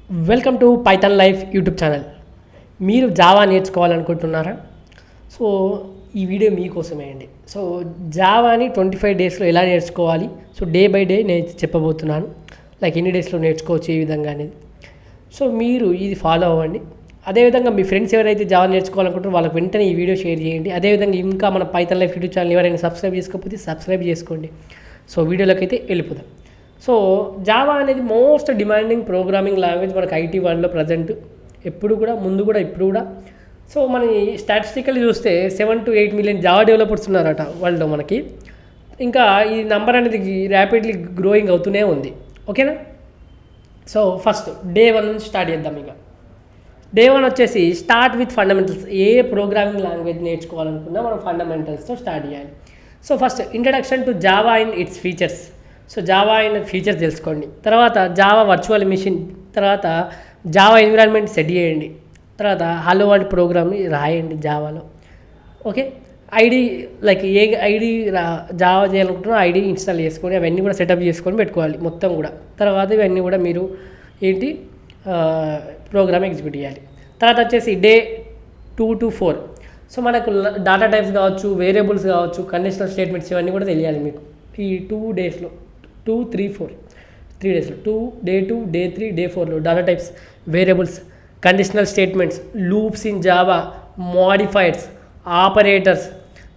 Welcome to Python life YouTube channel. మీరు Java నేర్చుకోవాలనుకుంటున్నారా? So ఈ video మీకోసమే అండి. సో జావాని 25 డేస్లో ఎలా నేర్చుకోవాలి, సో డే బై డే నేను చెప్పబోతున్నాను. లైక్ ఎన్ని డేస్లో నేర్చుకోవచ్చు, ఏ విధంగా అనేది. సో మీరు ఇది ఫాలో అవ్వండి. అదేవిధంగా మీ ఫ్రెండ్స్ ఎవరైతే జావా నేర్చుకోవాలనుకుంటారో వాళ్ళకి వెంటనే ఈ వీడియో షేర్ చేయండి. అదేవిధంగా ఇంకా మన పైథాన్ లైఫ్ యూట్యూబ్ ఛానల్ ఎవరైనా సబ్స్క్రైబ్ చేసుకోకపోతే సబ్స్క్రైబ్ చేసుకోండి. సో వీడియోలోకి అయితే వెళ్ళిపోదాం. సో జావా అనేది మోస్ట్ డిమాండింగ్ ప్రోగ్రామింగ్ లాంగ్వేజ్ మనకు ఐటీ వరల్డ్లో ప్రజెంట్, ఎప్పుడు కూడా, ముందు కూడా, ఇప్పుడు కూడా. సో మన స్టాటిస్టికల్ చూస్తే 7 to 8 మిలియన్ జావా డెవలపర్స్ ఉన్నారట వరల్డ్లో మనకి. ఇంకా ఈ నెంబర్ అనేది ర్యాపిడ్లీ గ్రోయింగ్ అవుతూనే ఉంది. ఓకేనా? సో ఫస్ట్ డే 1 నుంచి స్టార్ట్ చేద్దాం. ఇక డే 1 వచ్చేసి స్టార్ట్ విత్ ఫండమెంటల్స్. ఏ ప్రోగ్రామింగ్ లాంగ్వేజ్ నేర్చుకోవాలనుకున్నా మనం ఫండమెంటల్స్తో స్టార్ట్ చేయాలి. So first introduction to Java and it's features. So Java and features తెలుసుకోండి. తర్వాత జావా వర్చువల్ మిషన్, తర్వాత జావా ఎన్విరాన్మెంట్ సెట్ చేయండి. తర్వాత హలో వరల్డ్ ప్రోగ్రామ్ని రాయండి జావాలో. ఓకే, ఐడి లైక్ ఏ ఐడి జావా చేయాలనుకుంటున్నా ఐడి ఇన్స్టాల్ చేసుకొని అవన్నీ కూడా సెటప్ చేసుకొని పెట్టుకోవాలి మొత్తం కూడా. తర్వాత ఇవన్నీ కూడా మీరు ఏంటి ప్రోగ్రామ్ ఎగ్జిక్యూట్ చేయాలి. తర్వాత వచ్చేసి డే 2 to 4. సో మనకు డాటా టైప్స్ కావచ్చు, వేరియబుల్స్ కావచ్చు, కండిషనల్ స్టేట్మెంట్స్ ఇవన్నీ కూడా తెలియాలి మీకు ఈ 2 డేస్లో. 2, 3, 4 3 డేస్లో డే 2, డే 3, డే 4లో data types, variables, conditional statements, loops in Java, modifiers, operators,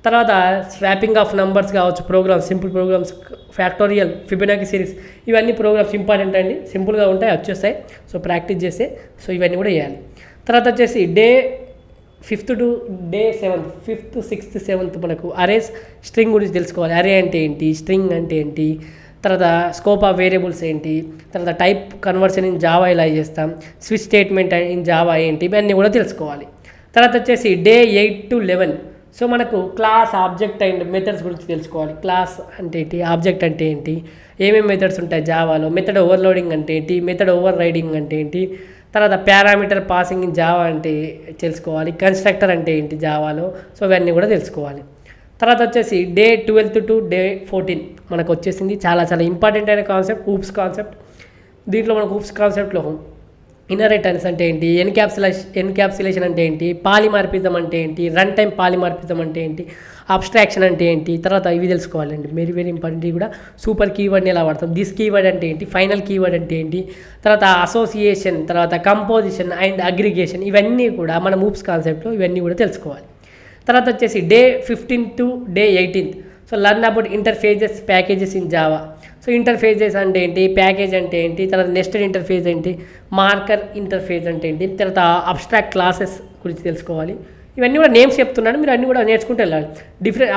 తర్వాత స్వాపింగ్ ఆఫ్ నంబర్స్ కావచ్చు, programs, simple programs, factorial, Fibonacci series, ఇవన్నీ ప్రోగ్రామ్స్ ఇంపార్టెంట్ అండి. సింపుల్గా ఉంటాయి, వచ్చేస్తాయి. సో ప్రాక్టీస్ చేస్తే సో ఇవన్నీ కూడా చేయాలి. తర్వాత వచ్చేసి day 5th to day 7th, 5th, 6th, 7th మనకు అరేస్, స్ట్రింగ్ గురించి తెలుసుకోవాలి. అరే అంటే ఏంటి, స్ట్రింగ్ అంటే ఏంటి, తర్వాత స్కోప్ ఆఫ్ వేరియబుల్స్ ఏంటి, తర్వాత టైప్ కన్వర్షన్ ఇన్ జావా ఎలా చేస్తాం, స్విచ్ స్టేట్మెంట్ ఇన్ జావా ఏంటి, ఇవన్నీ కూడా తెలుసుకోవాలి. తర్వాత వచ్చేసి డే 8 to 11. సో మనకు క్లాస్, ఆబ్జెక్ట్ అండ్ మెథడ్స్ గురించి తెలుసుకోవాలి. క్లాస్ అంటే ఏంటి, ఆబ్జెక్ట్ అంటే ఏంటి, ఏమేమి మెథడ్స్ ఉంటాయి జావాలో, మెథడ్ ఓవర్లోడింగ్ అంటే ఏంటి, మెథడ్ ఓవర్ రైడింగ్ అంటే ఏంటి, తర్వాత పారామీటర్ పాసింగ్ ఇన్ జావా అంటే తెలుసుకోవాలి. కన్స్ట్రక్టర్ అంటే ఏంటి జావాలో, సో ఇవన్నీ కూడా తెలుసుకోవాలి. తర్వాత వచ్చేసి డే 12 to డే 14 మనకు వచ్చేసింది చాలా చాలా ఇంపార్టెంట్ అయిన కాన్సెప్ట్, ఊప్స్ కాన్సెప్ట్. దీంట్లో మనకు ఊప్స్ కాన్సెప్ట్లో ఇన్హెరిటెన్స్ అంటే ఏంటి, ఎన్క్యాప్సులేషన్ అంటే ఏంటి, పాలిమార్ఫిజం అంటే ఏంటి, రన్ టైం పాలిమార్ఫిజం అంటే ఏంటి, అబ్స్ట్రాక్షన్ అంటే ఏంటి, తర్వాత ఇవి తెలుసుకోవాలండి. Very very important. ఇవి కూడా సూపర్ కీవర్డ్ని ఎలా వాడతాం, దిస్ కీవర్డ్ అంటే ఏంటి, ఫైనల్ కీవర్డ్ అంటే ఏంటి, తర్వాత అసోసియేషన్, తర్వాత కంపోజిషన్ అండ్ అగ్రిగేషన్, ఇవన్నీ కూడా మన ఊప్స్ కాన్సెప్ట్లో ఇవన్నీ కూడా తెలుసుకోవాలి. తర్వాత వచ్చేసి day 15 to day 18. So learn about interfaces, packages in Java. So interfaces అంటే ఏంటి, ప్యాకేజ్ అంటే ఏంటి, తర్వాత నెస్టెడ్ ఇంటర్ఫేజ్ ఏంటి, మార్కర్ ఇంటర్ఫేజ్ అంటే ఏంటి, తర్వాత అబ్స్ట్రాక్ట్ క్లాసెస్ గురించి తెలుసుకోవాలి. ఇవన్నీ కూడా నేమ్స్ చెప్తున్నాను, మీరు అన్నీ కూడా నేర్చుకుంటూ వెళ్ళాలి.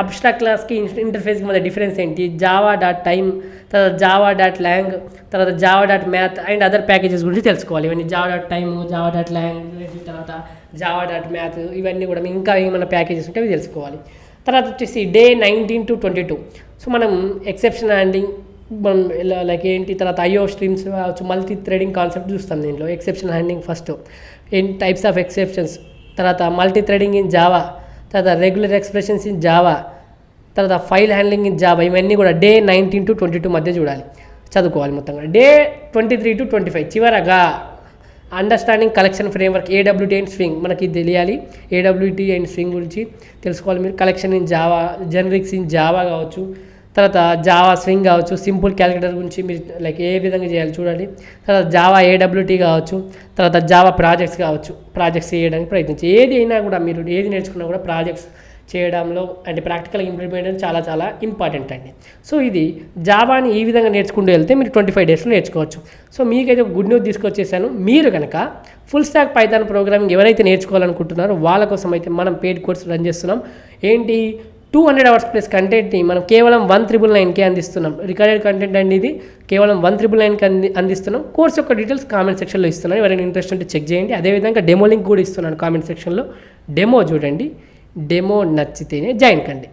అబ్స్ట్రాక్ట్ క్లాస్కి ఇంటర్ఫేస్కి మధ్య డిఫరెన్స్ ఏంటి, జావా డాట్ టైమ్, తర్వాత జావా డాట్ ల్యాంగ్, తర్వాత Java dot math and other packages గురించి తెలుసుకోవాలి. ఇవన్నీ Java dot time, Java dot long, తర్వాత జావా డాట్ మ్యాథ్, ఇవన్నీ కూడా ఇంకా ఏమైనా ప్యాకేజెస్ ఉంటే అవి తెలుసుకోవాలి. తర్వాత వచ్చేసి డే 19 to 22. సో మనం ఎక్సెప్షన్ హ్యాండ్లింగ్ మనం లైక్ ఏంటి, తర్వాత ఐఓ స్ట్రీమ్స్ కావచ్చు, మల్టీ థ్రెడింగ్ కాన్సెప్ట్ చూస్తాం దీంట్లో. ఎక్సెప్షన్ హ్యాండ్లింగ్ ఫస్ట్, ఏం టైప్స్ ఆఫ్ ఎక్సెప్షన్స్, తర్వాత మల్టీ థ్రెడింగ్ ఇన్ జావా, తర్వాత రెగ్యులర్ ఎక్స్ప్రెషన్స్ ఇన్ జావా, తర్వాత ఫైల్ హ్యాండ్లింగ్ ఇన్ జావా, ఇవన్నీ కూడా డే 19 to 22 మధ్య చూడాలి, చదువుకోవాలి మొత్తంగా. డే 23 to 25 చివరగా understanding collection framework, AWT and swing మనకి తెలియాలి. ఏడబ్ల్యూటీ అండ్ స్వింగ్ గురించి తెలుసుకోవాలి మీరు. Collection in Java, generics in Java కావచ్చు, తర్వాత జావా స్వింగ్ కావచ్చు, సింపుల్ క్యాలిక్యులేటర్ గురించి మీరు లైక్ ఏ విధంగా చేయాలి చూడాలి. తర్వాత జావా ఏడబ్ల్యూటీ కావచ్చు, తర్వాత జావా ప్రాజెక్ట్స్ కావచ్చు, ప్రాజెక్ట్స్ చేయడానికి ప్రయత్నించి ఏది అయినా కూడా మీరు ఏది నేర్చుకున్నా కూడా ప్రాజెక్ట్స్ చేయడంలో అంటే ప్రాక్టికల్ ఇంప్లిమెంటేషన్ చాలా చాలా ఇంపార్టెంట్ అండి. సో ఇది జావాని ఈ విధంగా నేర్చుకుంటూ వెళ్తే మీరు 25 డేస్లో నేర్చుకోవచ్చు. సో మీకైతే ఒక గుడ్ న్యూస్ తీసుకొచ్చేసాను. మీరు కనుక ఫుల్ స్టాక్ పైథాన్ ప్రోగ్రామింగ్ ఎవరైతే నేర్చుకోవాలనుకుంటున్నారో వాళ్ళ కోసం అయితే మనం పెయిడ్ కోర్స్ రన్ చేస్తున్నాం. ఏంటి, 200 hours ప్లస్ కంటెంట్ని మనం కేవలం 1,999కే అందిస్తున్నాం. రికార్డెడ్ కంటెంట్ అండి, ఇది కేవలం 1,999కి అందిస్తున్నాం. కోర్స్ యొక్క డీటెయిల్స్ కామెంట్ సెక్షన్లో ఇస్తున్నాను, ఎవరైనా ఇంట్రెస్ట్ ఉంటే చెక్ చేయండి. అదేవిధంగా డెమో లింక్ కూడా ఇస్తున్నాను కామెంట్ సెక్షన్లో. డెమో చూడండి, డెమో నచ్చితేనే జాయిన్ కండి.